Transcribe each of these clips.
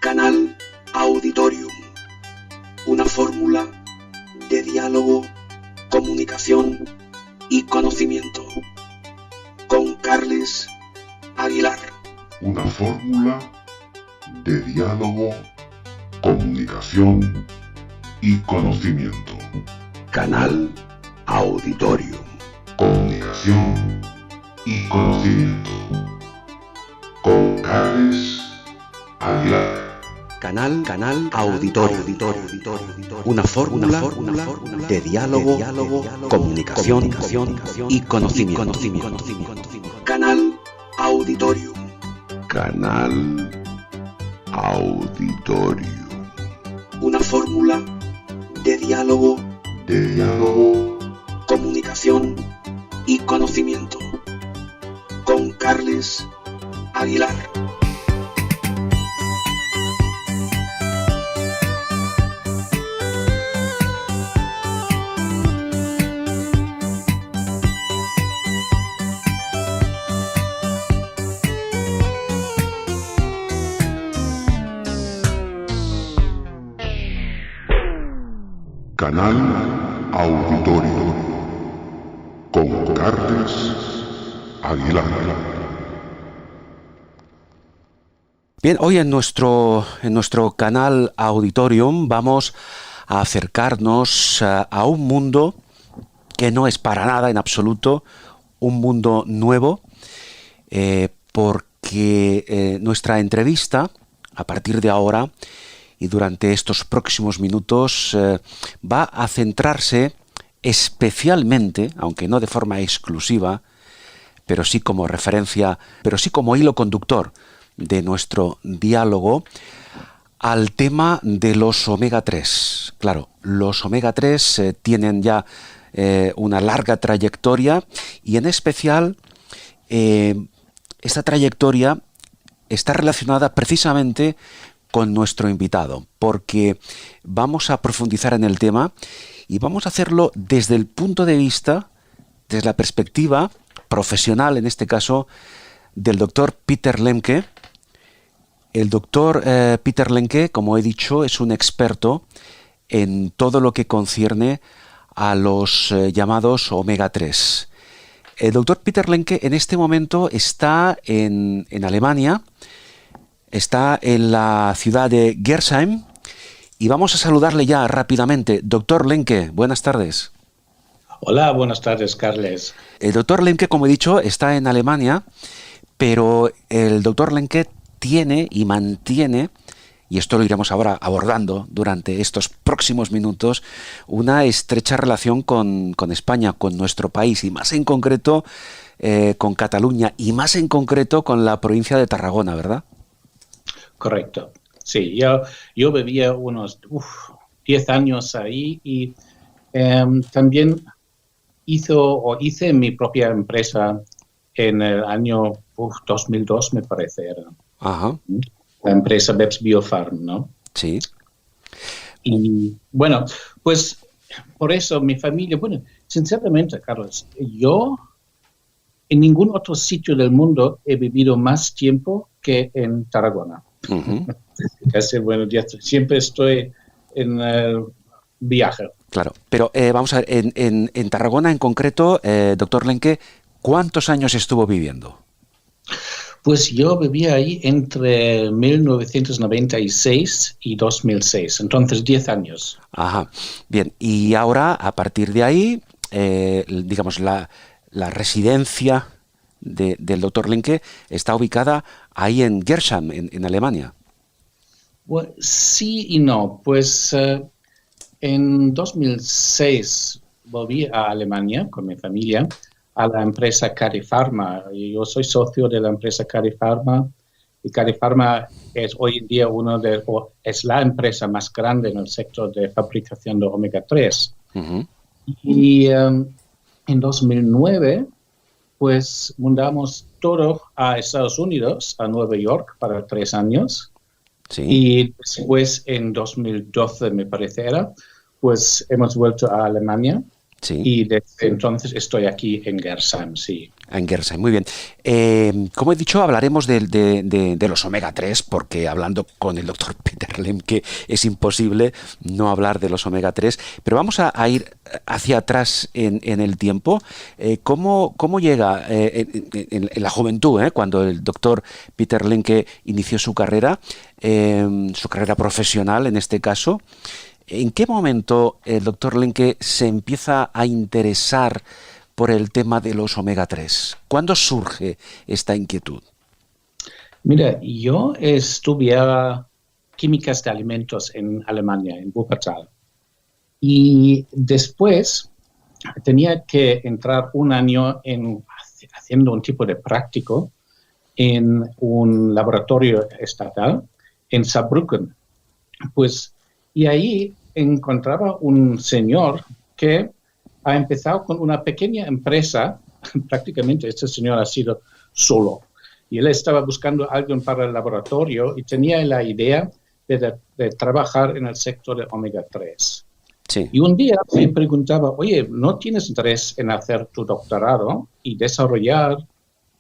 Canal Auditorium, una fórmula de diálogo, comunicación y conocimiento, con Carles Aguilar. Una fórmula de diálogo, comunicación y conocimiento. Canal Auditorium. Comunicación y conocimiento. Con Carles Aguilar. Canal Auditorium. Una fórmula de diálogo, comunicación y conocimiento. Canal Auditorium. Canal Auditorium. Una fórmula de diálogo, comunicación y conocimiento, con Carles Aguilar. Canal Auditorio con Carles Aguilar. Bien, hoy en nuestro canal Auditorium vamos a acercarnos a un mundo que no es para nada en absoluto un mundo nuevo, porque nuestra entrevista, a partir de ahora y durante estos próximos minutos, va a centrarse especialmente, aunque no de forma exclusiva, pero sí como referencia, pero sí como hilo conductor de nuestro diálogo, al tema de los omega 3. Claro, los omega 3 tienen ya una larga trayectoria, y en especial esta trayectoria está relacionada precisamente con nuestro invitado, porque vamos a profundizar en el tema y vamos a hacerlo desde el punto de vista, desde la perspectiva profesional, en este caso, del doctor Peter Lemke. El doctor Peter Lemke, como he dicho, es un experto en todo lo que concierne a los llamados omega 3. El doctor Peter Lemke en este momento está en Alemania. Está en la ciudad de Gersheim y vamos a saludarle ya rápidamente. Doctor Lemke, buenas tardes. Hola, buenas tardes, Carles. El doctor Lemke, como he dicho, está en Alemania, pero el doctor Lemke tiene y mantiene, y esto lo iremos ahora abordando durante estos próximos minutos, una estrecha relación con España, con nuestro país, y más en concreto con Cataluña, y más en concreto con la provincia de Tarragona, ¿verdad? Correcto. Sí, yo vivía unos 10 años ahí y también hice mi propia empresa en el año 2002, me parece. Era. Ajá. La empresa Bebs Biofarm, ¿no? Sí. Y bueno, pues por eso mi familia, bueno, sinceramente, Carlos, yo en ningún otro sitio del mundo he vivido más tiempo que en Tarragona. Uh-huh. Casi, bueno, siempre estoy en el viaje. Claro, pero vamos a ver, en Tarragona en concreto, doctor Lemke, ¿cuántos años estuvo viviendo? Pues yo vivía ahí entre 1996 y 2006, entonces 10 años. Ajá, bien, y ahora, a partir de ahí, digamos, la residencia del doctor Lemke está ubicada ahí en Gersheim, en Alemania. Well, sí y no. Pues en 2006 volví a Alemania con mi familia a la empresa Carifarma. Yo soy socio de la empresa Carifarma y Carifarma es hoy en día es la empresa más grande en el sector de fabricación de omega 3. Uh-huh. Y en 2009 pues mudamos todo a Estados Unidos, a Nueva York, para 3 años. Sí. Y después, en 2012, me parece era, pues hemos vuelto a Alemania. Sí. Y desde entonces estoy aquí en Gersheim, sí. En Gersheim, muy bien. Como he dicho, hablaremos de los omega 3, porque hablando con el doctor Peter Lemke es imposible no hablar de los omega 3, pero vamos a ir hacia atrás en el tiempo. ¿Cómo llega en la juventud, cuando el doctor Peter Lemke inició su carrera profesional en este caso? ¿En qué momento el doctor Lemke se empieza a interesar por el tema de los omega 3? ¿Cuándo surge esta inquietud? Mira, yo estudiaba químicas de alimentos en Alemania, en Wuppertal. Y después tenía que entrar un año haciendo un tipo de práctico en un laboratorio estatal en Saarbrücken. Y ahí encontraba un señor que ha empezado con una pequeña empresa. Prácticamente este señor ha sido solo. Y él estaba buscando a alguien para el laboratorio y tenía la idea de trabajar en el sector de omega 3. Sí. Y un día me preguntaba, oye, ¿no tienes interés en hacer tu doctorado y desarrollar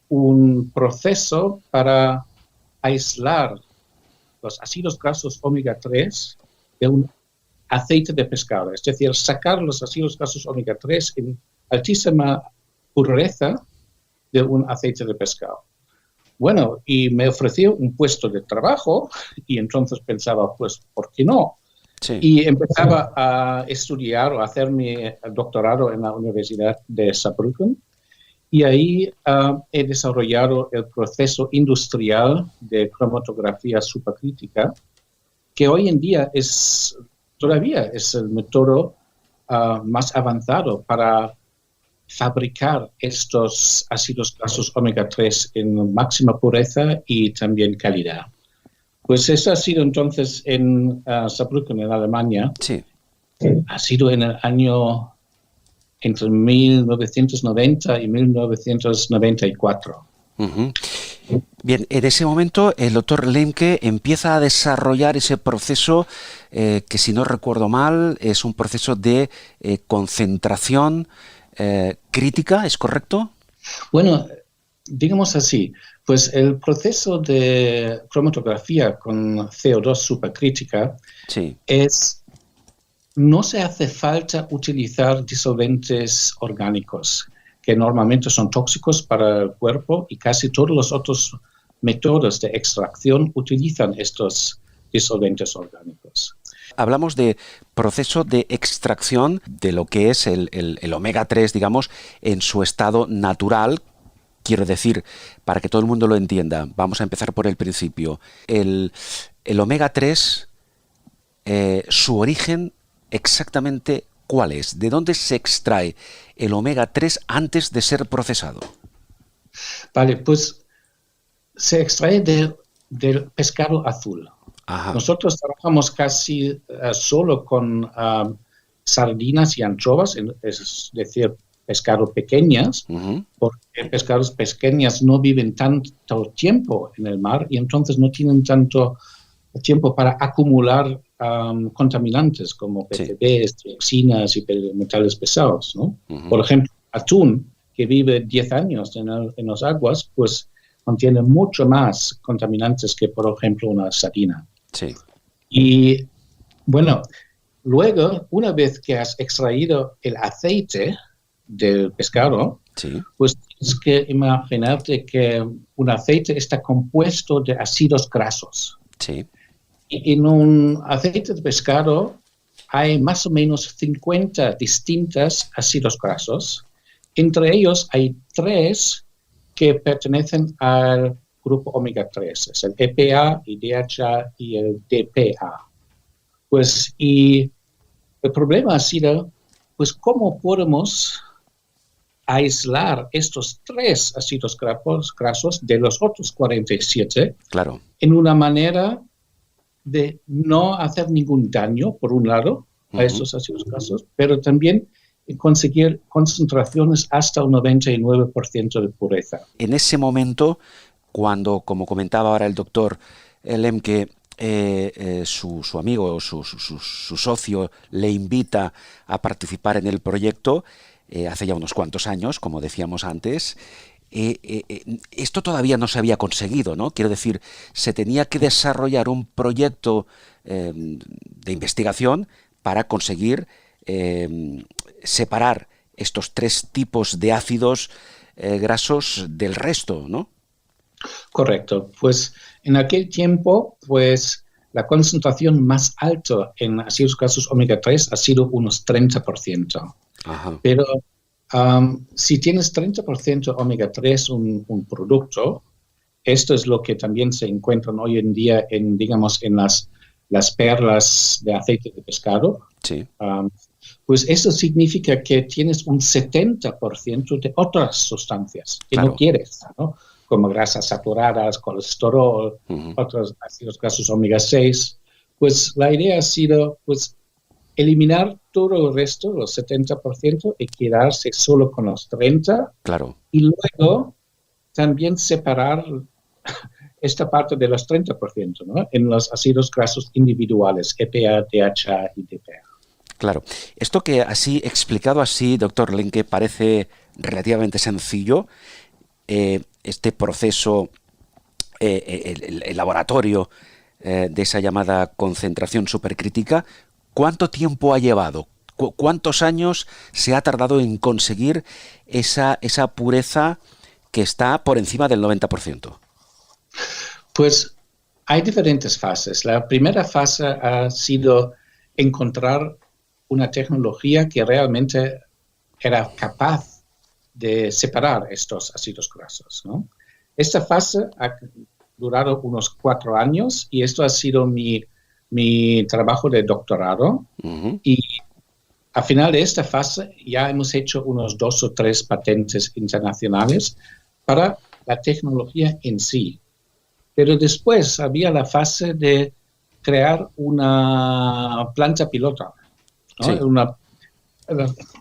un proceso para aislar los ácidos grasos omega 3 de un aceite de pescado? Es decir, sacar los ácidos grasos omega 3 en altísima pureza de un aceite de pescado. Bueno, y me ofreció un puesto de trabajo y entonces pensaba, pues, ¿por qué no? Sí. Y empezaba a estudiar o a hacer mi doctorado en la Universidad de Saarbrücken. Y ahí he desarrollado el proceso industrial de cromatografía supercrítica, que hoy en día todavía es el método más avanzado para fabricar estos ácidos grasos omega 3 en máxima pureza y también calidad. Pues eso ha sido entonces en Saarbrücken, en Alemania. Sí. Ha sido en el año entre 1990 y 1994. Uh-huh. Bien, en ese momento el doctor Lemke empieza a desarrollar ese proceso que, si no recuerdo mal, es un proceso de concentración crítica, ¿es correcto? Bueno, digamos así, pues el proceso de cromatografía con CO2 supercrítica Sí. no se hace falta utilizar disolventes orgánicos, que normalmente son tóxicos para el cuerpo, y casi todos los otros métodos de extracción utilizan estos disolventes orgánicos. Hablamos de proceso de extracción de lo que es el omega 3, digamos, en su estado natural. Quiero decir, para que todo el mundo lo entienda, vamos a empezar por el principio. El omega 3, su origen exactamente, ¿cuál es? ¿De dónde se extrae el omega 3 antes de ser procesado? Vale, pues se extrae del pescado azul. Ajá. Nosotros trabajamos casi solo con sardinas y anchovas, es decir, pescado pequeñas, Uh-huh. porque pescados pequeñas no viven tanto tiempo en el mar y entonces no tienen tanto tiempo para acumular contaminantes como PCBs, dioxinas y metales pesados, ¿no? Uh-huh. Por ejemplo, atún, que vive 10 años en las aguas, pues contiene mucho más contaminantes que, por ejemplo, una sardina. Sí. Y bueno, luego, una vez que has extraído el aceite del pescado, Sí. pues tienes que imaginarte que un aceite está compuesto de ácidos grasos. Sí. Y en un aceite de pescado hay más o menos 50 distintos ácidos grasos. Entre ellos hay 3 que pertenecen al grupo omega 3, es el EPA, el DHA y el DPA. Pues, y el problema ha sido, pues, ¿cómo podemos aislar estos 3 ácidos grasos de los otros 47 Claro. en una manera de no hacer ningún daño, por un lado, a estos ácidos grasos, pero también conseguir concentraciones hasta un 99% de pureza? En ese momento, cuando, como comentaba ahora el doctor Lemke, su amigo, su socio, le invita a participar en el proyecto hace ya unos cuantos años, como decíamos antes. Esto todavía no se había conseguido, ¿no? Quiero decir, se tenía que desarrollar un proyecto de investigación para conseguir separar estos tres tipos de ácidos grasos del resto, ¿no? Correcto. Pues en aquel tiempo, pues la concentración más alta en ácidos grasos omega 3 ha sido unos 30%. Ajá. Pero si tienes 30% omega 3, un producto, esto es lo que también se encuentran hoy en día en, digamos, en las perlas de aceite de pescado. Sí. Pues eso significa que tienes un 70% de otras sustancias que Claro. no quieres, ¿no? Como grasas saturadas, colesterol, Uh-huh. otros ácidos grasos omega 6. Pues la idea ha sido, pues, eliminar todo el resto, los 70%, y quedarse solo con los 30%. Claro. Y luego también separar esta parte de los 30%, ¿no? En los ácidos grasos individuales, EPA, DHA y DPA. Claro. Esto que así, explicado así, doctor Lenke, parece relativamente sencillo. Este proceso, el laboratorio de esa llamada concentración supercrítica, ¿cuánto tiempo ha llevado? ¿Cuántos años se ha tardado en conseguir esa pureza que está por encima del 90%? Pues hay diferentes fases. La primera fase ha sido encontrar una tecnología que realmente era capaz de separar estos ácidos grasos, ¿no? Esta fase ha durado unos 4 años y esto ha sido mi trabajo de doctorado. Uh-huh. Y al final de esta fase ya hemos hecho unos 2 o 3 patentes internacionales para la tecnología en sí. Pero después había la fase de crear una planta piloto, ¿no? Sí.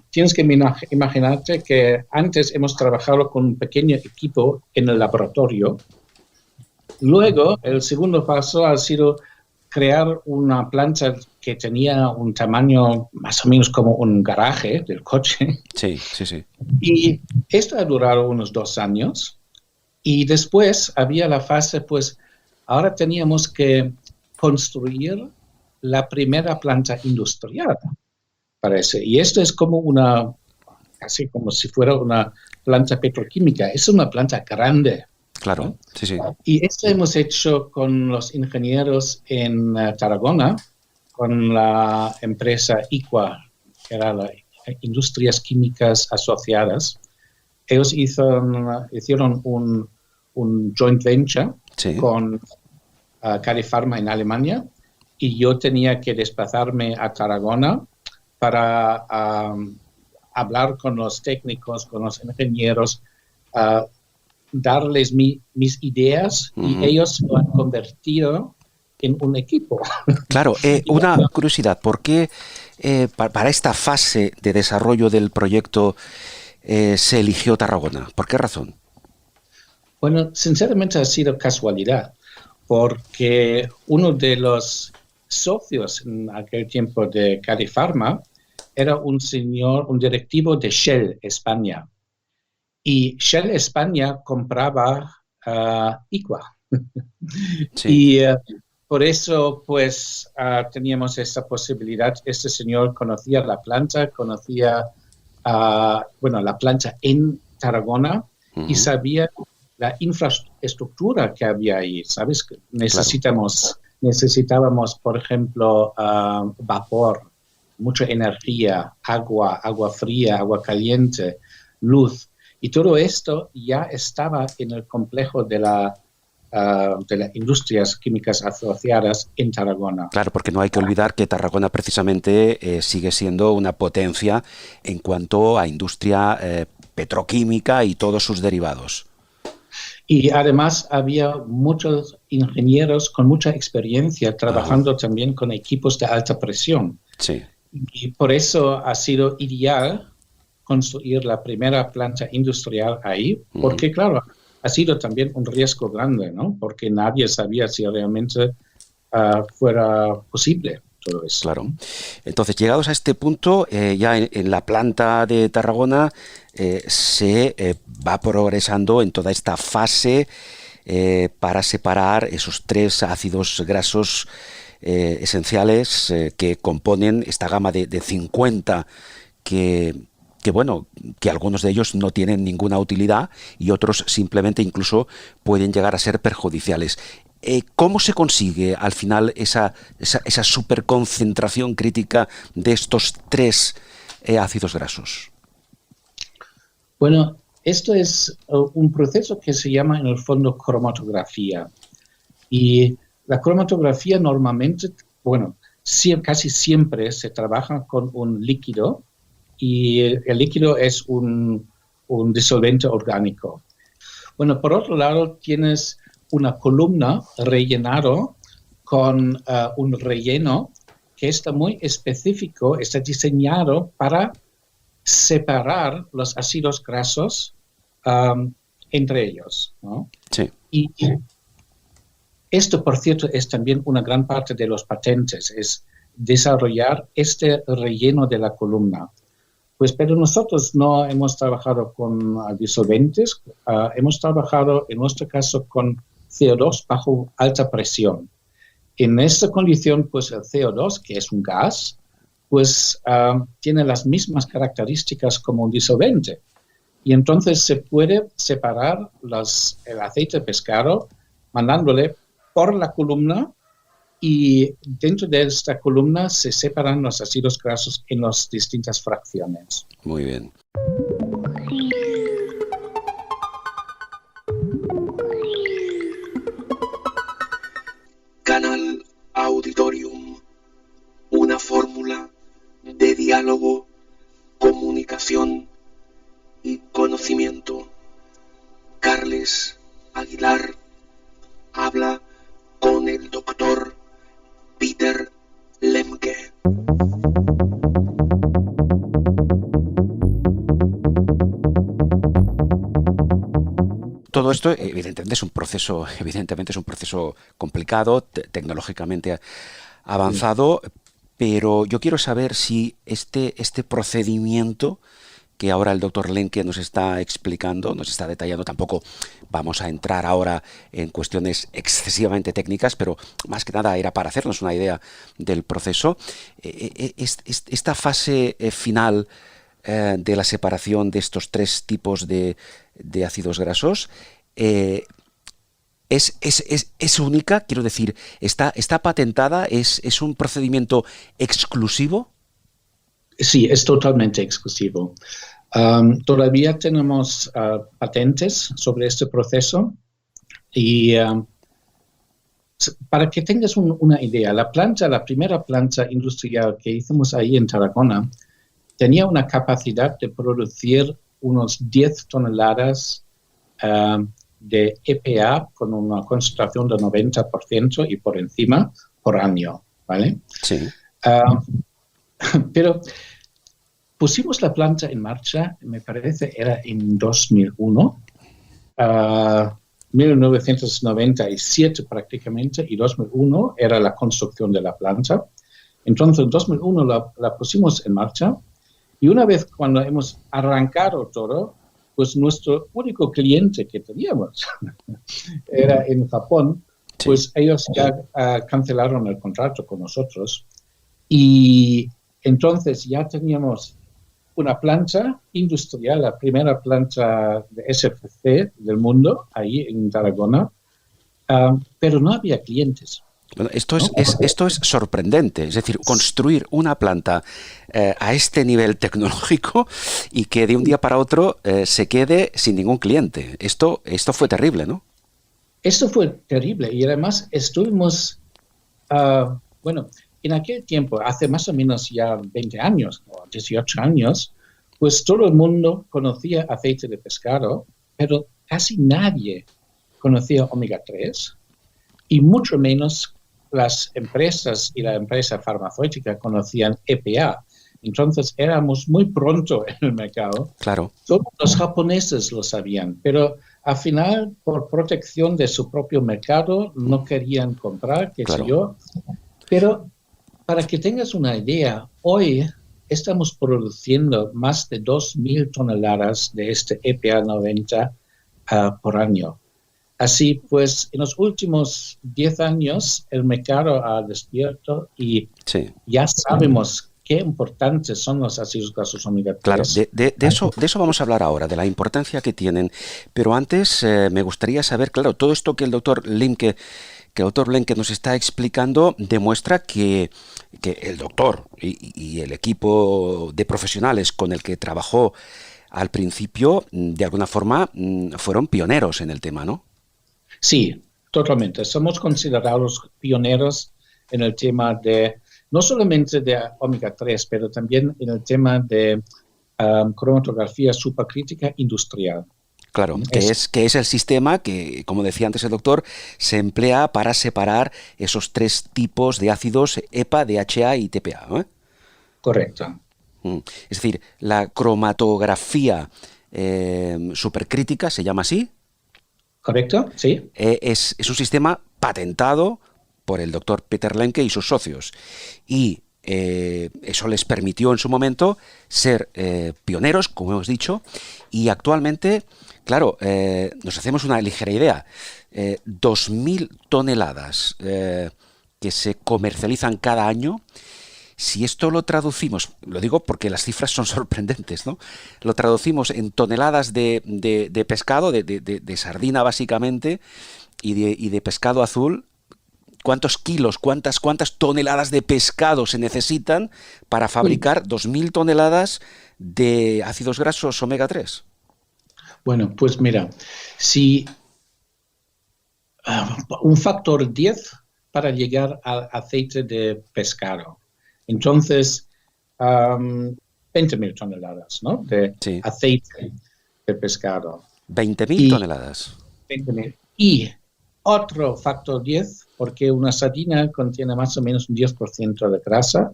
Tienes que imaginarte que antes hemos trabajado con un pequeño equipo en el laboratorio. Luego, el segundo paso ha sido crear una planta que tenía un tamaño más o menos como un garaje del coche. Sí, sí, sí. Y esto ha durado unos 2 años. Y después había la fase, pues, ahora teníamos que construir la primera planta industrial, parece. Y esto es como casi como si fuera una planta petroquímica. Es una planta grande. Claro, ¿no? sí, sí. Y esto hemos hecho con los ingenieros en Tarragona, con la empresa IQUA, que era la Industrias Químicas Asociadas. Ellos hicieron un joint venture Sí. con CariPharma en Alemania y yo tenía que desplazarme a Tarragona para hablar con los técnicos, con los ingenieros, darles mis ideas y ellos lo han convertido en un equipo. Claro, una curiosidad, ¿por qué para esta fase de desarrollo del proyecto se eligió Tarragona? ¿Por qué razón? Bueno, sinceramente ha sido casualidad, porque uno de los socios en aquel tiempo de CariPharma era un directivo de Shell España. Y Shell España compraba IQUA. Sí. Y por eso, pues, teníamos esa posibilidad. Este señor conocía la planta, conocía, la planta en Tarragona y sabía la infraestructura que había ahí, ¿sabes? Necesitábamos, por ejemplo, vapor, mucha energía, agua fría, agua caliente, luz. Y todo esto ya estaba en el complejo de las Industrias Químicas Asociadas en Tarragona. Claro, porque no hay que olvidar que Tarragona precisamente sigue siendo una potencia en cuanto a industria petroquímica y todos sus derivados. Y además había muchos ingenieros con mucha experiencia trabajando también con equipos de alta presión. Sí. Y por eso ha sido ideal construir la primera planta industrial ahí, porque claro, ha sido también un riesgo grande, ¿no? Porque nadie sabía si realmente fuera posible todo eso. Claro. Entonces, llegados a este punto, ya en la planta de Tarragona se va progresando en toda esta fase para separar esos 3 ácidos grasos esenciales que componen esta gama de 50 que algunos de ellos no tienen ninguna utilidad y otros simplemente incluso pueden llegar a ser perjudiciales. ¿Cómo se consigue al final esa superconcentración crítica de estos 3 ácidos grasos? Bueno, esto es un proceso que se llama en el fondo cromatografía. Y la cromatografía normalmente, casi siempre se trabaja con un líquido y el líquido es un disolvente orgánico. Bueno, por otro lado tienes una columna rellenado con un relleno que está muy específico, está diseñado para separar los ácidos grasos entre ellos, ¿no? Sí. Y esto, por cierto, es también una gran parte de los patentes, es desarrollar este relleno de la columna. Pero nosotros no hemos trabajado con disolventes, hemos trabajado en nuestro caso con CO2 bajo alta presión. En esta condición, pues el CO2, que es un gas, tiene las mismas características como un disolvente. Y entonces se puede separar el aceite de pescado mandándole por la columna y dentro de esta columna se separan los ácidos grasos en las distintas fracciones. Muy bien. Canal Auditorium. Una fórmula de diálogo, comunicación y conocimiento. Carles Aguilar habla con el doctor Peter Lemke. Todo esto evidentemente es un proceso complicado, tecnológicamente avanzado, pero yo quiero saber si este procedimiento que ahora el doctor Lemke nos está explicando, nos está detallando, tampoco vamos a entrar ahora en cuestiones excesivamente técnicas, pero más que nada era para hacernos una idea del proceso. Esta fase final de la separación de estos 3 tipos de ácidos grasos es única, quiero decir, está patentada, es un procedimiento exclusivo. Sí, es totalmente exclusivo. Todavía tenemos patentes sobre este proceso y para que tengas una idea, la primera planta industrial que hicimos ahí en Tarragona tenía una capacidad de producir unos 10 toneladas de EPA con una concentración de 90% y por encima por año, ¿vale? Sí. Pero pusimos la planta en marcha, me parece, era en 2001, 1997 prácticamente, y 2001 era la construcción de la planta. Entonces, en 2001 la pusimos en marcha, y una vez cuando hemos arrancado todo, pues nuestro único cliente que teníamos era en Japón, pues ellos ya cancelaron el contrato con nosotros, y entonces ya teníamos una planta industrial, la primera planta de SFC del mundo, ahí en Tarragona, pero no había clientes. Bueno, esto es sorprendente, es decir, construir una planta a este nivel tecnológico y que de un día para otro se quede sin ningún cliente. Esto fue terrible, ¿no? Esto fue terrible y además estuvimos, en aquel tiempo, hace más o menos ya 20 años o 18 años, pues todo el mundo conocía aceite de pescado, pero casi nadie conocía omega 3 y mucho menos las empresas y la empresa farmacéutica conocían EPA. Entonces éramos muy pronto en el mercado. Claro. Solo los japoneses lo sabían, pero al final, por protección de su propio mercado, no querían comprar, qué sé yo. Pero para que tengas una idea, hoy estamos produciendo más de 2.000 toneladas de este EPA 90 por año. Así pues, en los últimos 10 años el mercado ha despierto y ya sabemos qué importantes son los ácidos grasos omega 3. Claro, de eso vamos a hablar ahora, de la importancia que tienen. Pero antes me gustaría saber, claro, todo esto que el doctor Lemke nos está explicando demuestra que el doctor y el equipo de profesionales con el que trabajó al principio, de alguna forma, fueron pioneros en el tema, ¿no? Sí, totalmente. Somos considerados pioneros en el tema de, no solamente de omega 3, pero también en el tema de cromatografía supercrítica industrial. Claro, que es el sistema que, como decía antes el doctor, se emplea para separar esos 3 tipos de ácidos EPA, DHA y TPA, ¿no? Correcto. Es decir, la cromatografía supercrítica, ¿se llama así? Correcto, sí. Es un sistema patentado por el doctor Peter Lemke y sus socios. Y eso les permitió en su momento ser pioneros, como hemos dicho, y actualmente, claro, nos hacemos una ligera idea. 2.000 toneladas que se comercializan cada año. Si esto lo traducimos, lo digo porque las cifras son sorprendentes, ¿no? Lo traducimos en toneladas de pescado, de sardina básicamente, y de pescado azul. ¿Cuántos kilos, cuántas toneladas de pescado se necesitan para fabricar 2.000 toneladas de ácidos grasos omega 3? Bueno, pues mira, si un factor 10 para llegar al aceite de pescado. Entonces, 20.000 toneladas, ¿no? De aceite de pescado. 20.000 toneladas. 20.000. Y otro factor 10, porque una sardina contiene más o menos un 10% de grasa,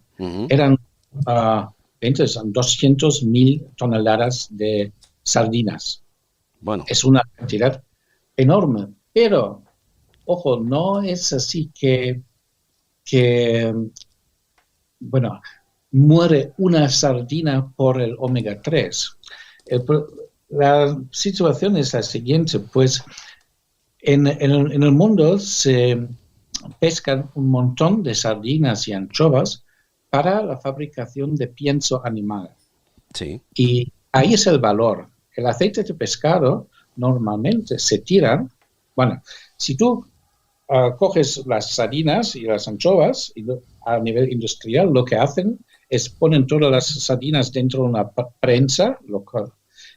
eran 200.000 toneladas de sardinas. Bueno. Es una cantidad enorme, pero, ojo, no es así que muere una sardina por el omega 3. La situación es la siguiente, pues en el mundo se pescan un montón de sardinas y anchovas para la fabricación de pienso animal. Sí. Y ahí es el valor. El aceite de pescado normalmente se tiran. Bueno, si tú coges las sardinas y las anchovas y a nivel industrial, lo que hacen es ponen todas las sardinas dentro de una prensa local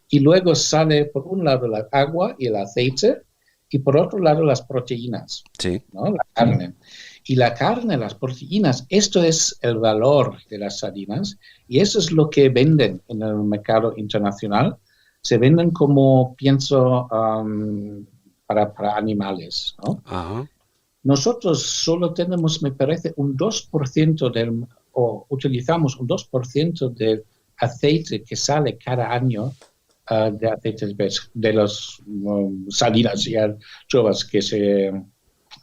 y luego sale por un lado el agua y el aceite y por otro lado las proteínas, ¿no? La carne. Y la carne, las proteínas, esto es el valor de las sardinas y eso es lo que venden en el mercado internacional. Se venden como pienso para animales, ¿no? Ajá. Nosotros solo tenemos, me parece, un 2% utilizamos un 2% del aceite que sale cada año de aceite de las sardinas y anchovas que se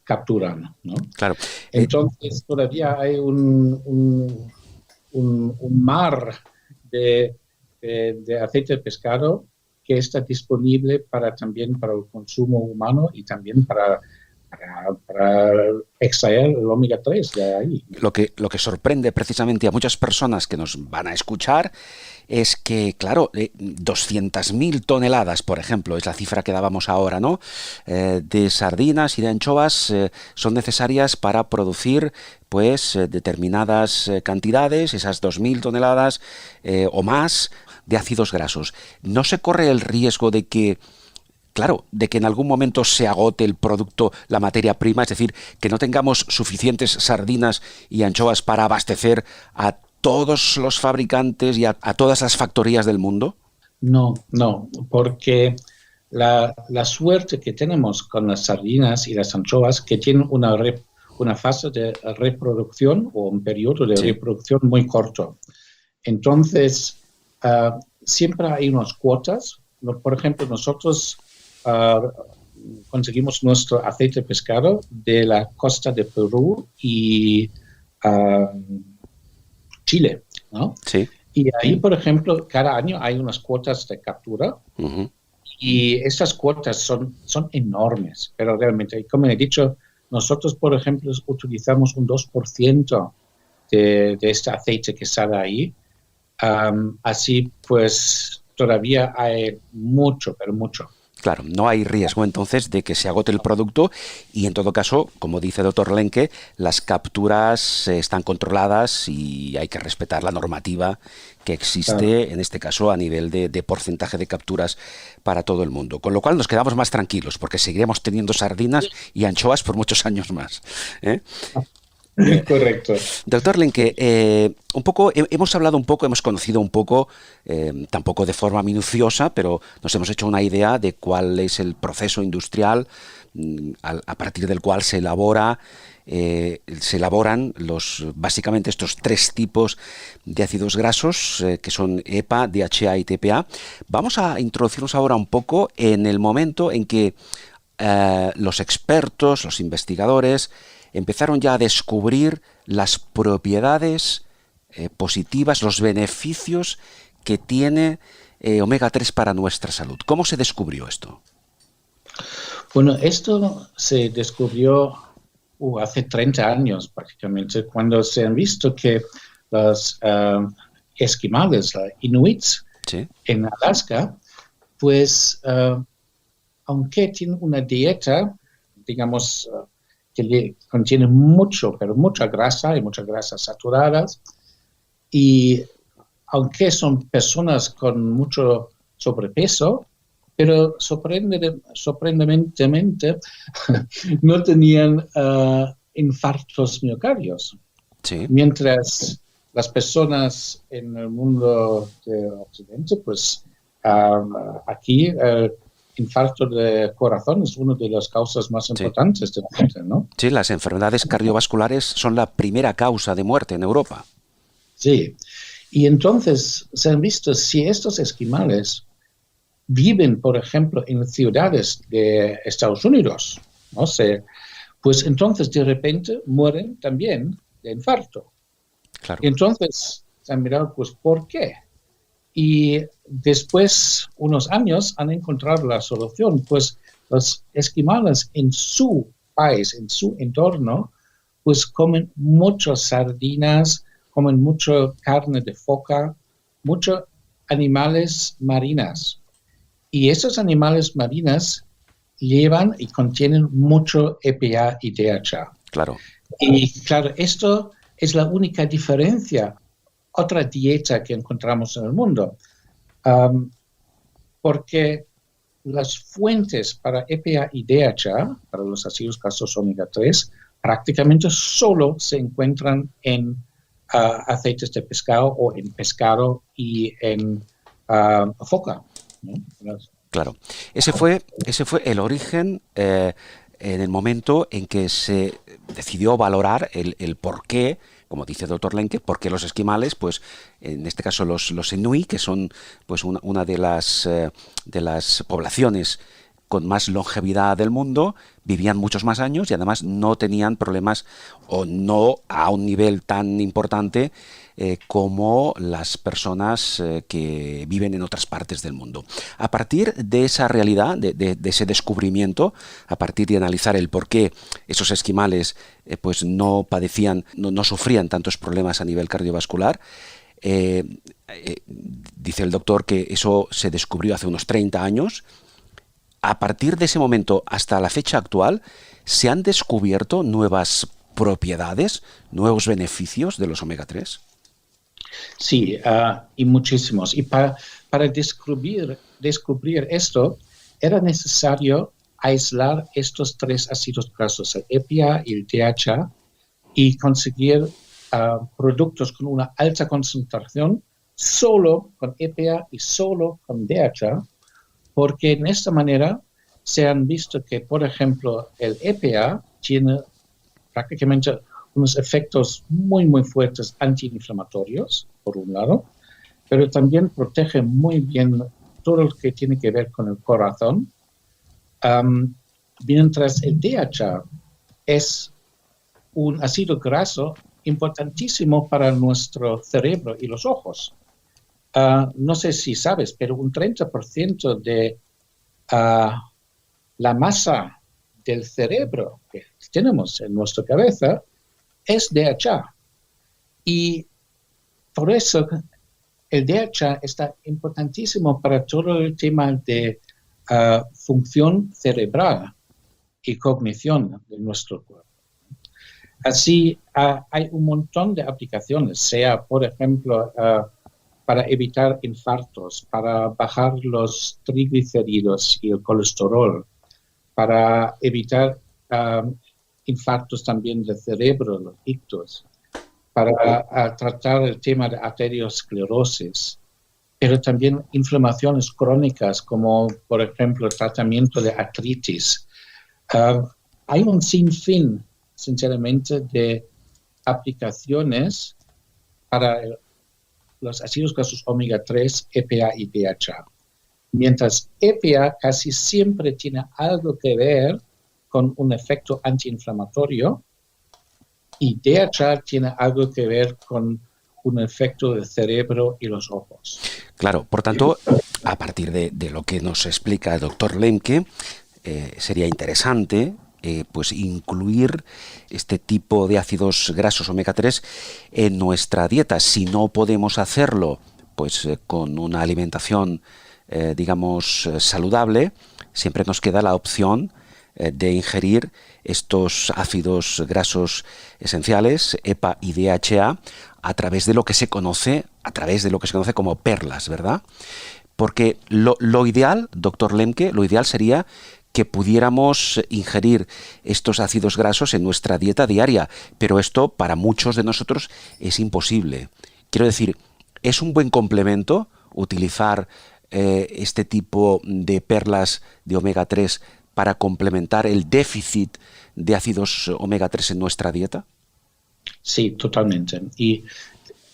capturan, ¿no? Claro. Entonces todavía hay un mar de aceite de pescado que está disponible también para el consumo humano y también para extraer el omega 3 de ahí. Lo que sorprende precisamente a muchas personas que nos van a escuchar es que, claro, 200.000 toneladas, por ejemplo, es la cifra que dábamos ahora, ¿no? De sardinas y de anchovas son necesarias para producir, pues, determinadas cantidades, esas 2.000 toneladas o más de ácidos grasos. ¿No se corre el riesgo de que en algún momento se agote el producto, la materia prima, es decir, que no tengamos suficientes sardinas y anchovas para abastecer a todos los fabricantes y a todas las factorías del mundo? No, porque la suerte que tenemos con las sardinas y las anchovas, que tienen una fase de reproducción o un periodo de reproducción muy corto. Entonces, siempre hay unas cuotas. Por ejemplo, nosotros ah, conseguimos nuestro aceite de pescado de la costa de Perú y Chile, ¿no? Sí. Y ahí, por ejemplo, cada año hay unas cuotas de captura. Ujú. Y estas cuotas son enormes, pero realmente, como he dicho, nosotros, por ejemplo, utilizamos un 2% de este aceite que sale ahí. Así, pues, todavía hay mucho, pero mucho. Claro, no hay riesgo entonces de que se agote el producto y en todo caso, como dice el doctor Lenke, las capturas están controladas y hay que respetar la normativa que existe, en este caso a nivel de porcentaje de capturas para todo el mundo. Con lo cual nos quedamos más tranquilos porque seguiremos teniendo sardinas y anchoas por muchos años más, ¿eh? Correcto. Doctor Lenke, un poco, hemos hablado un poco, hemos conocido un poco, tampoco de forma minuciosa, pero nos hemos hecho una idea de cuál es el proceso industrial a partir del cual se elaboran básicamente estos tres tipos de ácidos grasos, que son EPA, DHA y TPA. Vamos a introducirnos ahora un poco en el momento en que los expertos, los investigadores, empezaron ya a descubrir las propiedades positivas, los beneficios que tiene omega 3 para nuestra salud. ¿Cómo se descubrió esto? Bueno, esto se descubrió hace 30 años prácticamente, cuando se han visto que los esquimales, los inuits, ¿Sí? en Alaska, pues aunque tienen una dieta, digamos, que contiene pero mucha grasa y muchas grasas saturadas, y aunque son personas con mucho sobrepeso, pero sorprendentemente no tenían infartos miocardios. Sí. Mientras las personas en el mundo de Occidente, pues aquí infarto de corazón es una de las causas más importantes de muerte, ¿no? Sí, las enfermedades cardiovasculares son la primera causa de muerte en Europa. Sí, y entonces se han visto si estos esquimales viven, por ejemplo, en ciudades de Estados Unidos, no sé, pues entonces de repente mueren también de infarto. Claro. Y entonces se han mirado, pues, ¿por qué? Y después, unos años, han encontrado la solución, pues los esquimales en su país, en su entorno, pues comen muchas sardinas, comen mucha carne de foca, muchos animales marinas. Y esos animales marinas llevan y contienen mucho EPA y DHA. Claro. Y claro, esto es la única diferencia, otra dieta que encontramos en el mundo. Porque las fuentes para EPA y DHA, para los ácidos grasos omega 3, prácticamente solo se encuentran en aceites de pescado o en pescado y en foca, ¿no? Claro. Ese fue el origen en el momento en que se decidió valorar el por qué, como dice el doctor Lenke, por qué los esquimales, pues en este caso los inuit, que son pues una de las poblaciones con más longevidad del mundo, vivían muchos más años y además no tenían problemas o no a un nivel tan importante como las personas que viven en otras partes del mundo. A partir de esa realidad, de ese descubrimiento, a partir de analizar el por qué esos esquimales pues no padecían, no sufrían tantos problemas a nivel cardiovascular, dice el doctor que eso se descubrió hace unos 30 años. A partir de ese momento hasta la fecha actual, ¿se han descubierto nuevas propiedades, nuevos beneficios de los omega 3? Sí, y muchísimos. Y para descubrir esto, era necesario aislar estos tres ácidos grasos, el EPA y el DHA, y conseguir productos con una alta concentración solo con EPA y solo con DHA, porque en esta manera se han visto que, por ejemplo, el EPA tiene prácticamente unos efectos muy, muy fuertes antiinflamatorios, por un lado, pero también protege muy bien todo lo que tiene que ver con el corazón, mientras el DHA es un ácido graso importantísimo para nuestro cerebro y los ojos. No sé si sabes, pero un 30% de la masa del cerebro que tenemos en nuestra cabeza es DHA. Y por eso el DHA está importantísimo para todo el tema de función cerebral y cognición de nuestro cuerpo. Así, hay un montón de aplicaciones, sea, por ejemplo, para evitar infartos, para bajar los triglicéridos y el colesterol, para evitar infartos también del cerebro, los ictus, para tratar el tema de arteriosclerosis, pero también inflamaciones crónicas como, por ejemplo, el tratamiento de artritis. Hay un sinfín, sinceramente, de aplicaciones para los ácidos grasos omega 3, EPA y DHA. Mientras EPA casi siempre tiene algo que ver con un efecto antiinflamatorio y DHA tiene algo que ver con un efecto del cerebro y los ojos. Claro, por tanto, a partir de lo que nos explica el doctor Lemke, sería interesante pues incluir este tipo de ácidos grasos omega 3 en nuestra dieta. Si no podemos hacerlo pues con una alimentación digamos saludable, siempre nos queda la opción de ingerir estos ácidos grasos esenciales, EPA y DHA, a través de lo que se conoce como perlas, ¿verdad? Porque lo ideal, doctor Lemke, lo ideal sería que pudiéramos ingerir estos ácidos grasos en nuestra dieta diaria, pero esto para muchos de nosotros es imposible. Quiero decir, ¿es un buen complemento utilizar este tipo de perlas de omega 3 para complementar el déficit de ácidos omega 3 en nuestra dieta? Sí, totalmente. Y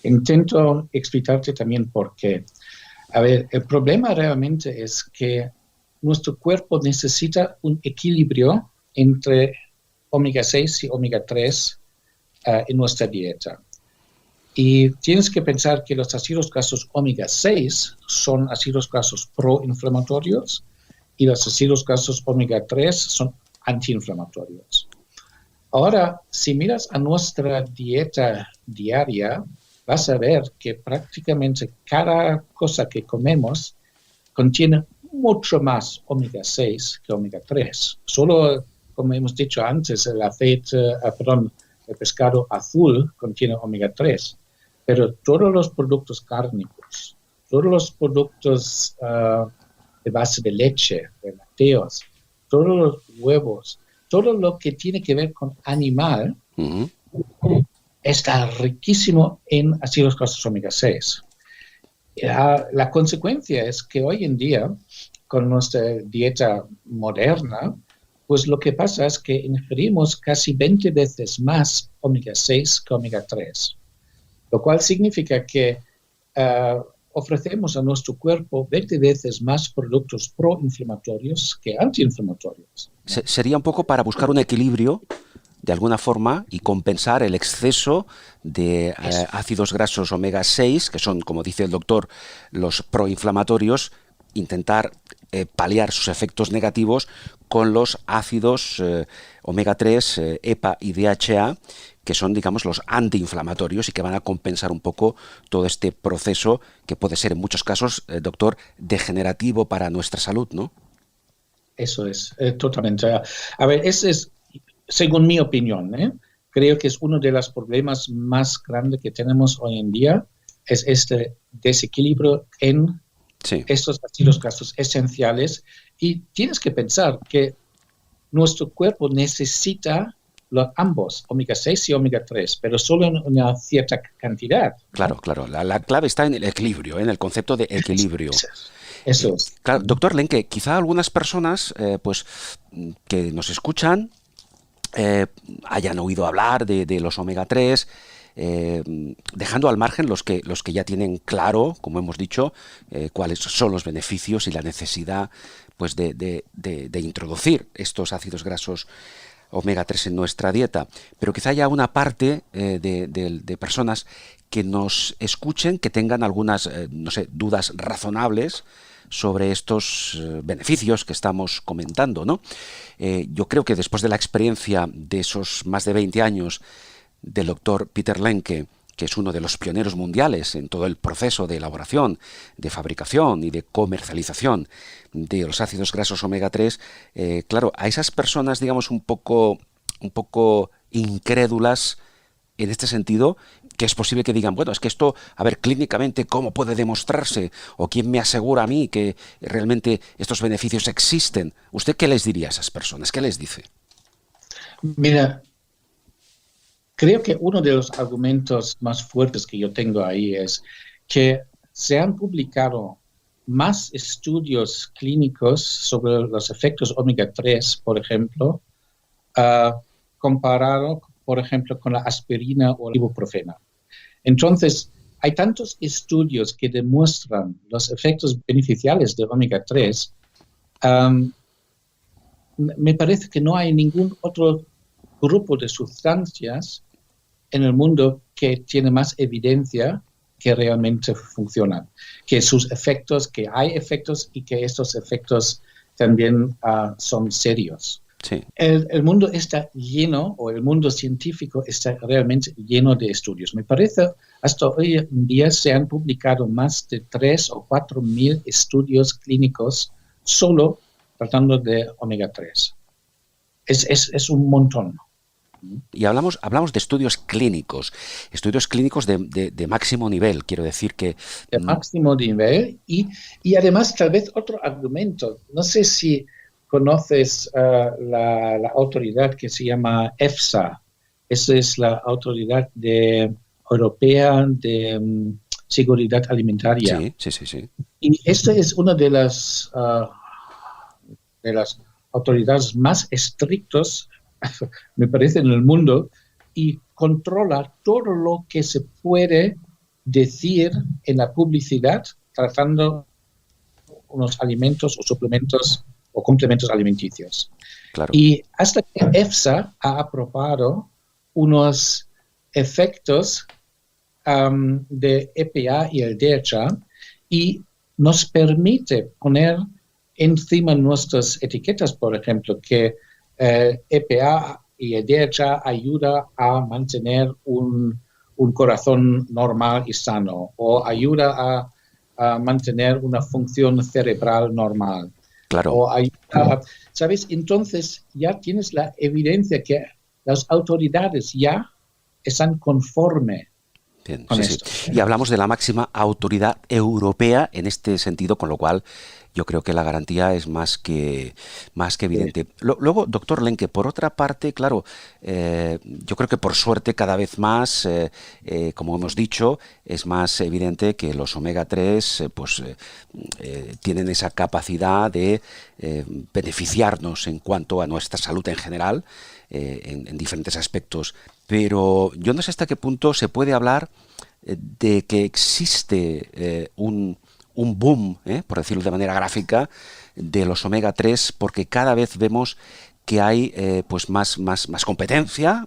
intento explicarte también por qué. A ver, el problema realmente es que nuestro cuerpo necesita un equilibrio entre omega 6 y omega 3 en nuestra dieta. Y tienes que pensar que los ácidos grasos omega 6 son ácidos grasos proinflamatorios y los ácidos grasos omega 3 son antiinflamatorios. Ahora, si miras a nuestra dieta diaria, vas a ver que prácticamente cada cosa que comemos contiene mucho más omega 6 que omega 3. Solo, como hemos dicho antes, el pescado azul contiene omega 3. Pero todos los productos cárnicos, todos los productos de base de leche, de lácteos, todos los huevos, todo lo que tiene que ver con animal, está riquísimo en ácidos grasos omega 6. La consecuencia es que hoy en día, con nuestra dieta moderna, pues lo que pasa es que ingerimos casi 20 veces más omega 6 que omega 3, lo cual significa que ofrecemos a nuestro cuerpo 20 veces más productos proinflamatorios que antiinflamatorios. Sería un poco para buscar un equilibrio de alguna forma y compensar el exceso de ácidos grasos omega 6, que son, como dice el doctor, los proinflamatorios, intentar paliar sus efectos negativos con los ácidos omega 3, EPA y DHA, que son, digamos, los antiinflamatorios y que van a compensar un poco todo este proceso que puede ser en muchos casos, doctor, degenerativo para nuestra salud, ¿no? Eso es, totalmente. A ver, ese es, según mi opinión, creo que es uno de los problemas más grandes que tenemos hoy en día, es este desequilibrio en estos ácidos grasos esenciales. Y tienes que pensar que nuestro cuerpo necesita ambos, omega 6 y omega 3, pero solo en una cierta cantidad. Claro, claro. La clave está en el equilibrio, en el concepto de equilibrio. Eso es. Claro, doctor Lemke, quizá algunas personas pues que nos escuchan hayan oído hablar de los omega 3, dejando al margen los que ya tienen claro, como hemos dicho, cuáles son los beneficios y la necesidad pues de introducir estos ácidos grasos omega 3 en nuestra dieta, pero quizá haya una parte de personas que nos escuchen, que tengan algunas, no sé, dudas razonables sobre estos beneficios que estamos comentando, ¿no? Yo creo que después de la experiencia de esos más de 20 años del doctor Peter Lenke, que es uno de los pioneros mundiales en todo el proceso de elaboración, de fabricación y de comercialización de los ácidos grasos omega 3, claro, a esas personas, digamos, un poco incrédulas en este sentido, que es posible que digan, bueno, es que esto, a ver, clínicamente, ¿cómo puede demostrarse? ¿O quién me asegura a mí que realmente estos beneficios existen? ¿Usted qué les diría a esas personas? ¿Qué les dice? Mira, creo que uno de los argumentos más fuertes que yo tengo ahí es que se han publicado más estudios clínicos sobre los efectos omega 3, por ejemplo, comparado, por ejemplo, con la aspirina o el ibuprofeno. Entonces, hay tantos estudios que demuestran los efectos beneficiales de omega 3, me parece que no hay ningún otro grupo de sustancias en el mundo que tiene más evidencia que realmente funcionan, que sus efectos, que hay efectos y que estos efectos también son serios. Sí. El mundo está lleno, o el mundo científico está realmente lleno de estudios. Me parece, hasta hoy en día se han publicado más de 3 o 4 mil estudios clínicos solo tratando de omega 3. Es un montón. Y hablamos de estudios clínicos de máximo nivel, quiero decir que... De máximo nivel y además tal vez otro argumento. No sé si conoces la autoridad que se llama EFSA. Esa es la autoridad europea de seguridad alimentaria. Sí. Y esta es una de las autoridades más estrictas, me parece, en el mundo, y controla todo lo que se puede decir en la publicidad tratando unos alimentos o suplementos o complementos alimenticios. Claro. Y hasta que EFSA ha aprobado unos efectos de EPA y el DHA y nos permite poner encima nuestras etiquetas, por ejemplo, que EPA y el DHA ayuda a mantener un corazón normal y sano, o ayuda a mantener una función cerebral normal. Claro. O ayuda, ¿sabes? Entonces ya tienes la evidencia que las autoridades ya están conformes. Bien, sí. Y hablamos de la máxima autoridad europea en este sentido, con lo cual yo creo que la garantía es más que evidente. Luego, doctor Lenke, por otra parte, claro, yo creo que por suerte cada vez más, como hemos dicho, es más evidente que los omega 3 tienen esa capacidad de beneficiarnos en cuanto a nuestra salud en general, en diferentes aspectos. Pero yo no sé hasta qué punto se puede hablar de que existe un boom, por decirlo de manera gráfica, de los omega 3, porque cada vez vemos que hay más competencia,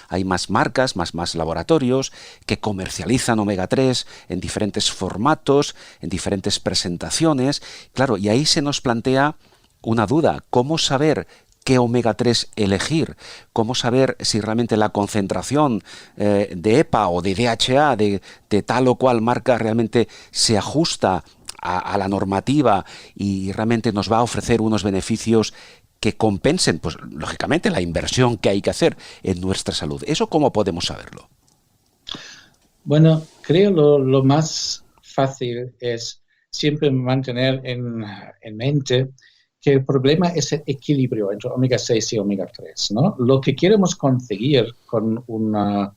hay más marcas, más laboratorios que comercializan omega 3 en diferentes formatos, en diferentes presentaciones. Claro, y ahí se nos plantea una duda: ¿cómo saber qué omega 3 elegir? ¿Cómo saber si realmente la concentración de EPA o de DHA de tal o cual marca realmente se ajusta a la normativa y realmente nos va a ofrecer unos beneficios que compensen, pues lógicamente, la inversión que hay que hacer en nuestra salud? ¿Eso cómo podemos saberlo? Bueno, creo lo más fácil es siempre mantener en mente que el problema es el equilibrio entre omega 6 y omega 3, ¿no? Lo que queremos conseguir con una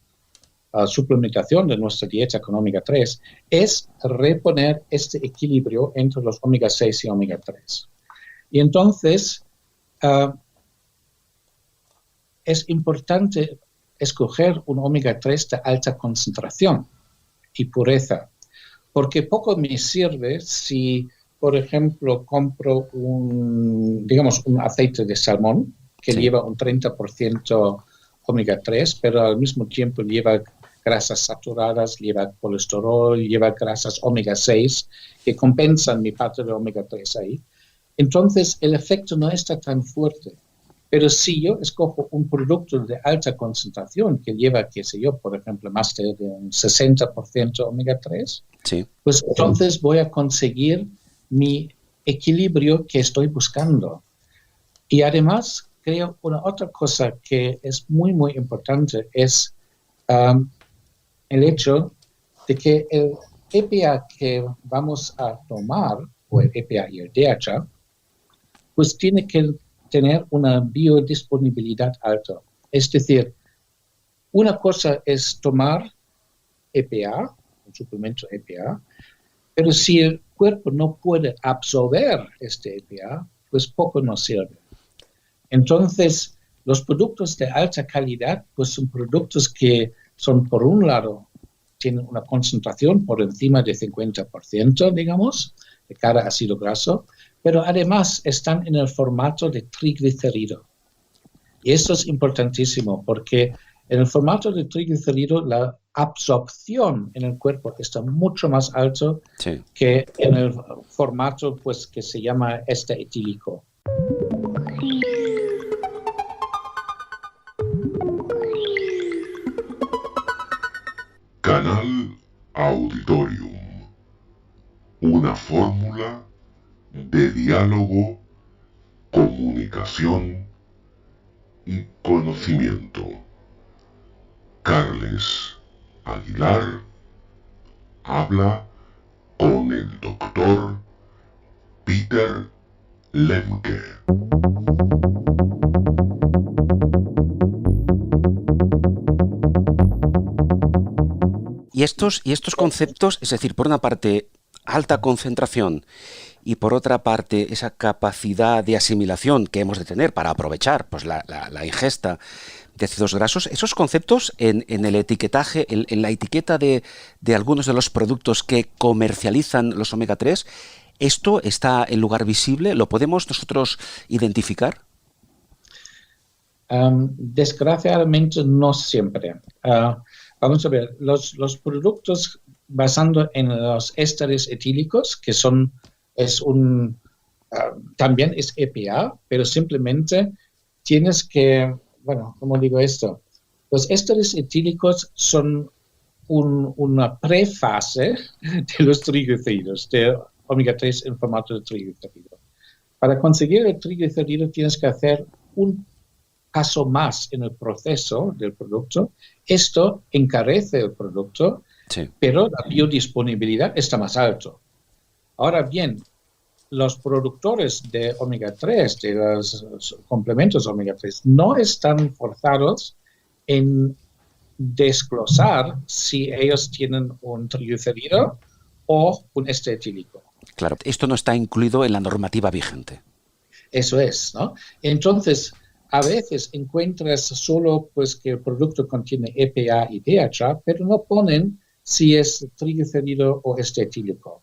suplementación de nuestra dieta con omega 3 es reponer este equilibrio entre los omega 6 y omega 3. Y entonces es importante escoger un omega 3 de alta concentración y pureza, porque poco me sirve si por ejemplo, compro un aceite de salmón que lleva un 30% omega 3, pero al mismo tiempo lleva grasas saturadas, lleva colesterol, lleva grasas omega 6 que compensan mi parte de omega 3 ahí. Entonces, el efecto no está tan fuerte. Pero si yo escojo un producto de alta concentración que lleva, qué sé yo, por ejemplo, más de un 60% omega 3, pues entonces voy a conseguir mi equilibrio que estoy buscando. Y además, creo una otra cosa que es muy, muy importante es el hecho de que el EPA que vamos a tomar, o el EPA y el DHA, pues tiene que tener una biodisponibilidad alta. Es decir, una cosa es tomar EPA, un suplemento EPA, pero si el cuerpo no puede absorber este EPA, pues poco nos sirve. Entonces, los productos de alta calidad, pues son productos que son, por un lado, tienen una concentración por encima de 50%, digamos, de cada ácido graso, pero además están en el formato de triglicérido. Y esto es importantísimo porque en el formato de triglicérido la absorción en el cuerpo está mucho más alto que en el formato pues, que se llama etílico. Canal Auditorium. Una fórmula de diálogo, comunicación y conocimiento. Carles Aguilar habla con el doctor Peter Lemke. Y estos conceptos, es decir, por una parte, alta concentración y por otra parte, esa capacidad de asimilación que hemos de tener para aprovechar pues, la ingesta de ácidos grasos, esos conceptos en el etiquetaje, en la etiqueta de algunos de los productos que comercializan los omega 3, ¿esto está en lugar visible? ¿Lo podemos nosotros identificar? Desgraciadamente no siempre. Vamos a ver, los productos basando en los ésteres etílicos, que también es EPA, pero simplemente tienes que, ¿cómo digo esto? Los ésteres etílicos son una prefase de los triglicéridos, de omega 3 en formato de triglicérido. Para conseguir el triglicérido tienes que hacer un paso más en el proceso del producto. Esto encarece el producto, pero la biodisponibilidad está más alto. Ahora bien, los productores de omega 3, de los complementos omega 3, no están forzados en desglosar si ellos tienen un triglicérido o un éster etílico. Claro, esto no está incluido en la normativa vigente. Eso es, ¿no? Entonces, a veces encuentras solo pues, que el producto contiene EPA y DHA, pero no ponen si es triglicérido o éster etílico.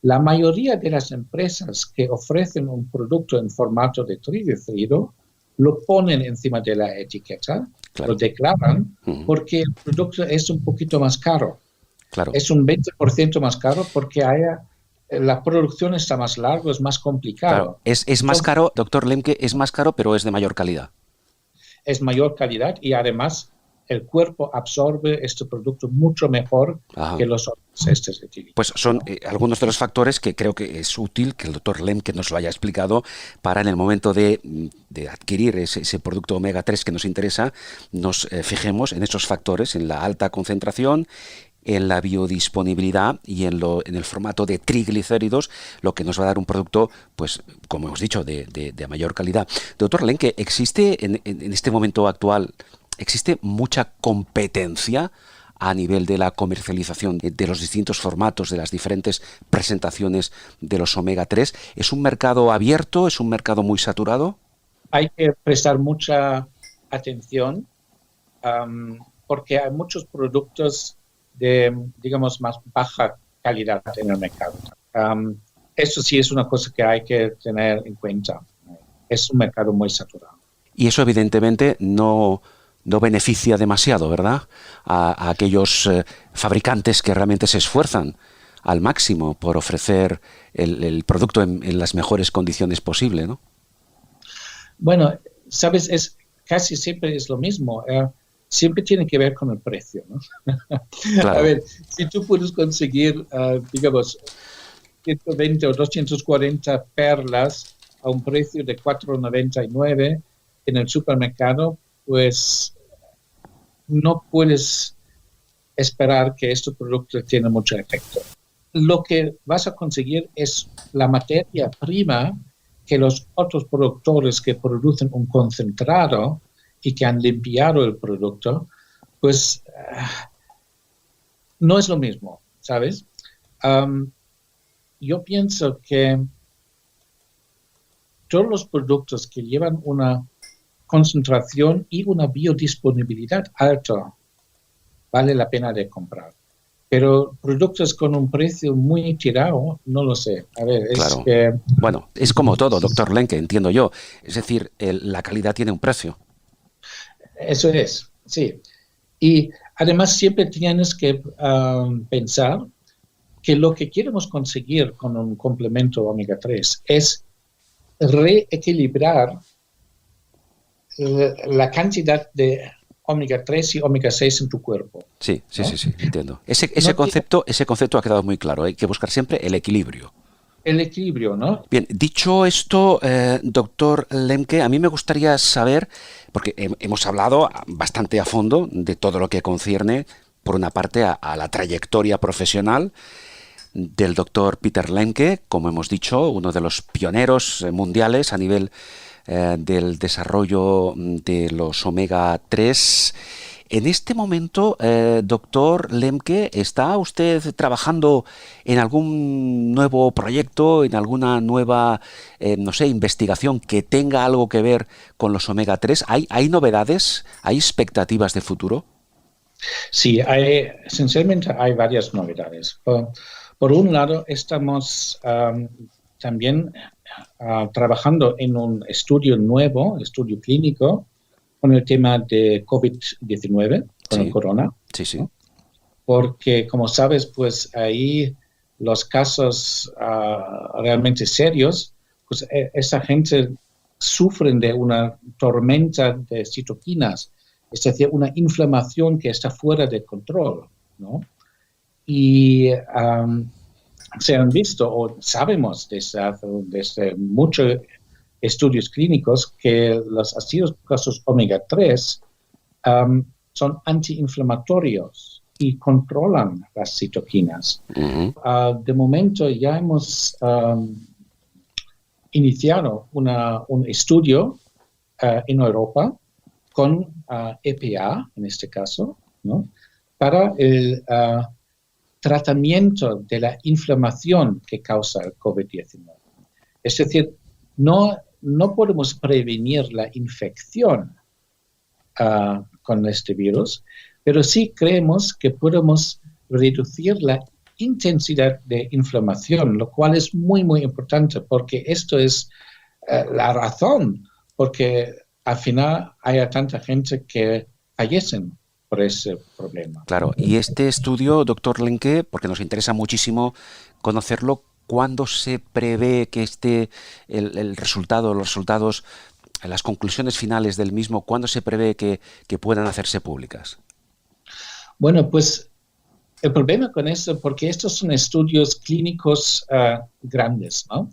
La mayoría de las empresas que ofrecen un producto en formato de triglicérido lo ponen encima de la etiqueta, lo declaran, porque el producto es un poquito más caro. Es un 20% más caro porque la producción está más larga, es más complicado. Es más caro, doctor Lemke, es más caro, pero es de mayor calidad. Es mayor calidad y además el cuerpo absorbe este producto mucho mejor que los otros ésteres etílicos. Pues son algunos de los factores que creo que es útil que el doctor Lemke nos lo haya explicado para en el momento de adquirir ese producto omega 3 que nos interesa, nos fijemos en esos factores, en la alta concentración, en la biodisponibilidad y en el formato de triglicéridos, lo que nos va a dar un producto, pues como hemos dicho, de mayor calidad. Doctor Lemke, ¿existe en este momento actual, existe mucha competencia a nivel de la comercialización de los distintos formatos, de las diferentes presentaciones de los omega 3? ¿Es un mercado abierto? ¿Es un mercado muy saturado? Hay que prestar mucha atención porque hay muchos productos de, digamos, más baja calidad en el mercado. Eso sí es una cosa que hay que tener en cuenta. Es un mercado muy saturado. Y eso evidentemente no beneficia demasiado, ¿verdad? A aquellos fabricantes que realmente se esfuerzan al máximo por ofrecer el producto en las mejores condiciones posibles, ¿no? Bueno, sabes, casi siempre es lo mismo. Siempre tiene que ver con el precio, ¿no? Claro. A ver, si tú puedes conseguir, digamos, 120 o 240 perlas a un precio de 4,99 en el supermercado, pues no puedes esperar que este producto tenga mucho efecto. Lo que vas a conseguir es la materia prima que los otros productores que producen un concentrado y que han limpiado el producto, pues no es lo mismo, ¿sabes? Yo pienso que todos los productos que llevan una concentración y una biodisponibilidad alta vale la pena de comprar. Pero productos con un precio muy tirado, no lo sé. A ver, claro. Bueno, es como todo, doctor Lemke, entiendo yo. Es decir, la calidad tiene un precio. Eso es, sí. Y además siempre tienes que pensar que lo que queremos conseguir con un complemento omega 3 es reequilibrar la cantidad de omega 3 y omega 6 en tu cuerpo. Sí, entiendo. Ese concepto ha quedado muy claro. Hay que buscar siempre el equilibrio. El equilibrio, ¿no? Bien, dicho esto, doctor Lemke, a mí me gustaría saber, porque hemos hablado bastante a fondo de todo lo que concierne, por una parte, a la trayectoria profesional del doctor Peter Lemke, como hemos dicho, uno de los pioneros mundiales a nivel del desarrollo de los omega 3. En este momento, doctor Lemke, ¿está usted trabajando en algún nuevo proyecto, en alguna nueva, no sé, investigación que tenga algo que ver con los omega 3? ¿Hay novedades? ¿Hay expectativas de futuro? Sí, esencialmente hay varias novedades. Por un lado, estamos también trabajando en un estudio nuevo, estudio clínico, con el tema de COVID-19, con el corona. Sí. ¿No? Porque, como sabes, pues ahí los casos realmente serios, pues esa gente sufren de una tormenta de citoquinas, es decir, una inflamación que está fuera de control, ¿no? Y se han visto, o sabemos desde muchos estudios clínicos, que los ácidos grasos omega 3 son antiinflamatorios y controlan las citoquinas. Uh-huh. De momento ya hemos iniciado un estudio en Europa con EPA, en este caso, ¿no? Para el tratamiento de la inflamación que causa el COVID-19. Es decir, no podemos prevenir la infección con este virus, pero sí creemos que podemos reducir la intensidad de inflamación, lo cual es muy, muy importante, porque esto es la razón porque al final haya tanta gente que fallecen por ese problema. Claro, y este estudio, doctor Lemke, porque nos interesa muchísimo conocerlo, ¿cuándo se prevé que esté los resultados, las conclusiones finales del mismo, cuándo se prevé que puedan hacerse públicas? Bueno, pues el problema con esto, porque estos son estudios clínicos grandes, ¿no?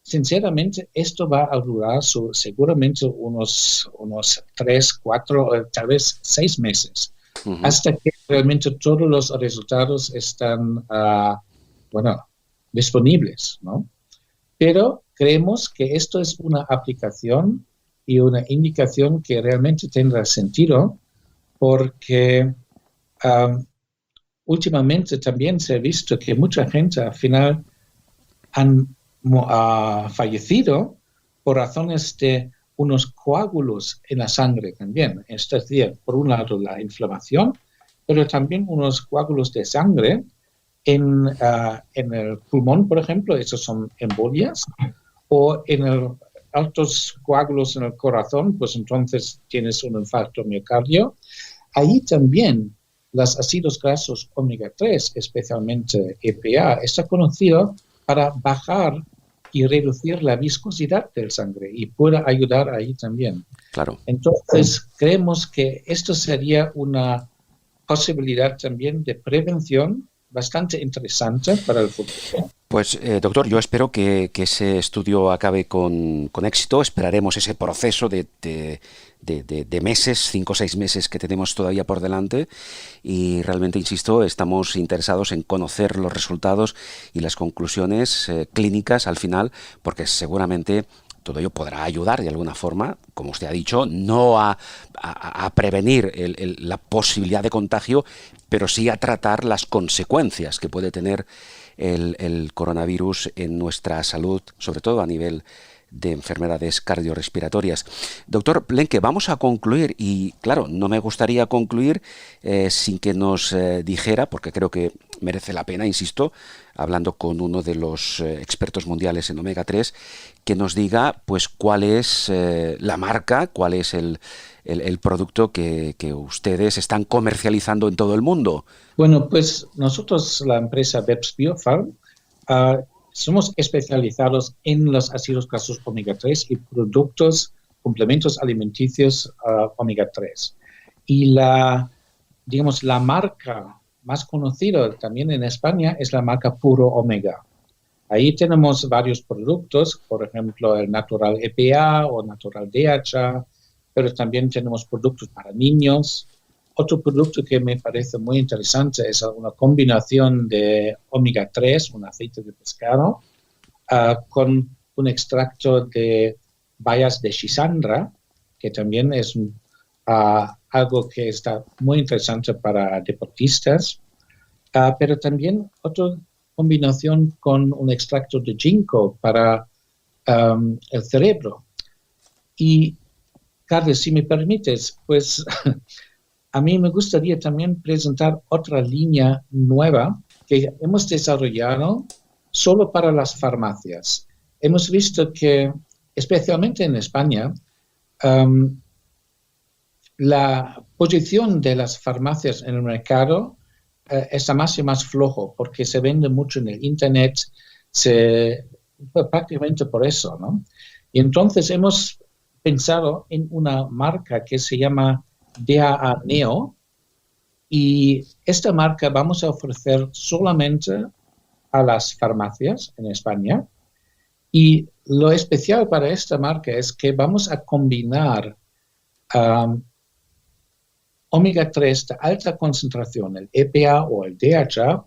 Sinceramente, esto va a durar seguramente unos 3, 4, tal vez 6 meses, uh-huh, hasta que realmente todos los resultados están, disponibles, ¿no? Pero creemos que esto es una aplicación y una indicación que realmente tendrá sentido, porque últimamente también se ha visto que mucha gente al final han fallecido por razones de unos coágulos en la sangre también. Es decir, por un lado la inflamación, pero también unos coágulos de sangre en el pulmón, por ejemplo, esos son embolias, o en altos coágulos en el corazón, pues entonces tienes un infarto miocardio. Ahí también los ácidos grasos omega 3, especialmente EPA, está conocido para bajar y reducir la viscosidad del sangre y puede ayudar ahí también. Claro. Entonces, creemos que esto sería una posibilidad también de prevención bastante interesante para el futuro. Pues, doctor, yo espero que ese estudio acabe con éxito. Esperaremos ese proceso de meses, 5 o 6 meses que tenemos todavía por delante. Y realmente, insisto, estamos interesados en conocer los resultados y las conclusiones clínicas al final, porque seguramente todo ello podrá ayudar de alguna forma, como usted ha dicho, no a prevenir la posibilidad de contagio, pero sí a tratar las consecuencias que puede tener el coronavirus en nuestra salud, sobre todo a nivel de enfermedades cardiorrespiratorias. Doctor Lenke, vamos a concluir y, claro, no me gustaría concluir sin que nos dijera, porque creo que merece la pena, insisto, hablando con uno de los expertos mundiales en omega 3, que nos diga pues cuál es la marca, cuál es el producto que ustedes están comercializando en todo el mundo. Bueno, pues nosotros, la empresa BEPS Biopharm, somos especializados en los ácidos grasos omega 3 y productos, complementos alimenticios omega 3. Y la marca más conocida también en España es la marca Puro Omega. Ahí tenemos varios productos, por ejemplo, el Natural EPA o Natural DHA, pero también tenemos productos para niños. Otro producto que me parece muy interesante es una combinación de omega 3, un aceite de pescado, con un extracto de bayas de Schisandra, que también es algo que está muy interesante para deportistas, pero también otra combinación con un extracto de ginkgo para el cerebro. Y, Carlos, si me permites, pues a mí me gustaría también presentar otra línea nueva que hemos desarrollado solo para las farmacias. Hemos visto que, especialmente en España, la posición de las farmacias en el mercado está más y más flojo porque se vende mucho en el Internet, prácticamente por eso, ¿no? Y entonces hemos pensado en una marca que se llama DHA Neo, y esta marca vamos a ofrecer solamente a las farmacias en España, y lo especial para esta marca es que vamos a combinar omega 3 de alta concentración, el EPA o el DHA,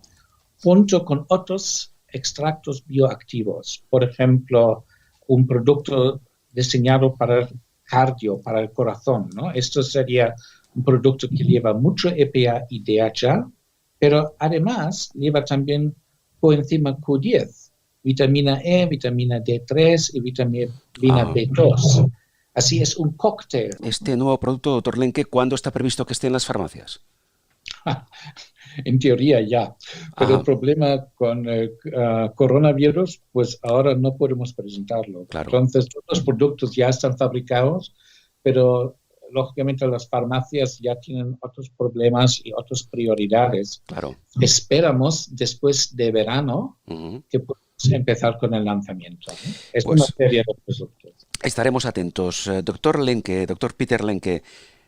junto con otros extractos bioactivos. Por ejemplo, un producto diseñado para el cardio, para el corazón, ¿no? Esto sería un producto que lleva mucho EPA y DHA, pero además lleva también coenzima Q10, vitamina E, vitamina D3 y vitamina B2. Así es un cóctel. Este nuevo producto, doctor Lenke, ¿cuándo está previsto que esté en las farmacias? En teoría ya, pero el problema con el coronavirus, pues ahora no podemos presentarlo. Claro. Entonces, todos los productos ya están fabricados, pero lógicamente las farmacias ya tienen otros problemas y otras prioridades. Claro. Esperamos después de verano que podamos empezar con el lanzamiento, ¿no? Es pues, una serie de productos. Estaremos atentos. Doctor Lenke, doctor Peter Lenke,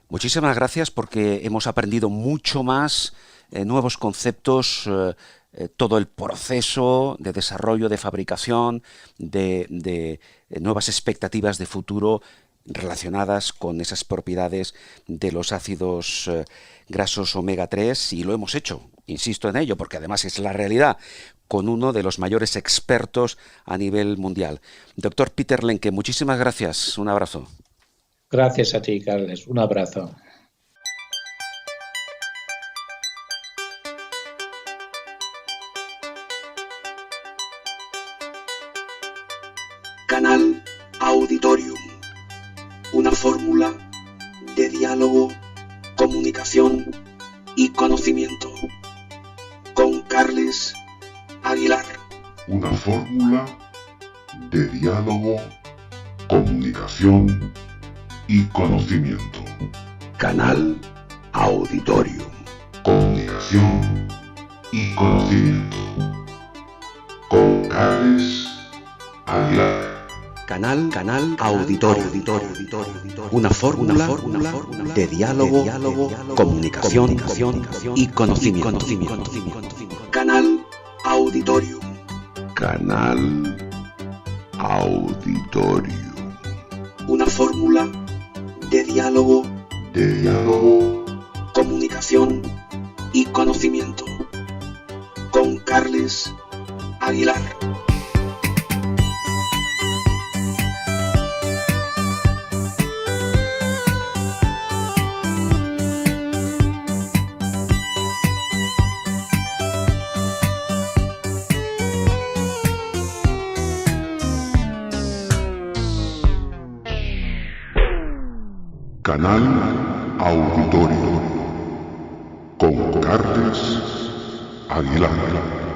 muchísimas gracias porque hemos aprendido mucho más, nuevos conceptos, todo el proceso de desarrollo, de fabricación, de nuevas expectativas de futuro relacionadas con esas propiedades de los ácidos grasos omega 3, y lo hemos hecho, insisto en ello, porque además es la realidad, con uno de los mayores expertos a nivel mundial. Doctor Peter Lenke, muchísimas gracias. Un abrazo. Gracias a ti, Carles. Un abrazo. Canal Auditorium. Una fórmula de diálogo, comunicación y conocimiento. Con Carles Aguilar. Una fórmula de diálogo, comunicación y conocimiento. Canal Auditorium. Comunicación y conocimiento. Con Carles Aguilar. Canal Auditorio. Una fórmula de diálogo, comunicación y conocimiento. Canal Auditorium. Canal Auditorium. Una fórmula de diálogo, comunicación y conocimiento. Con Carles Aguilar. Canal Auditorio con Carles Aguilar.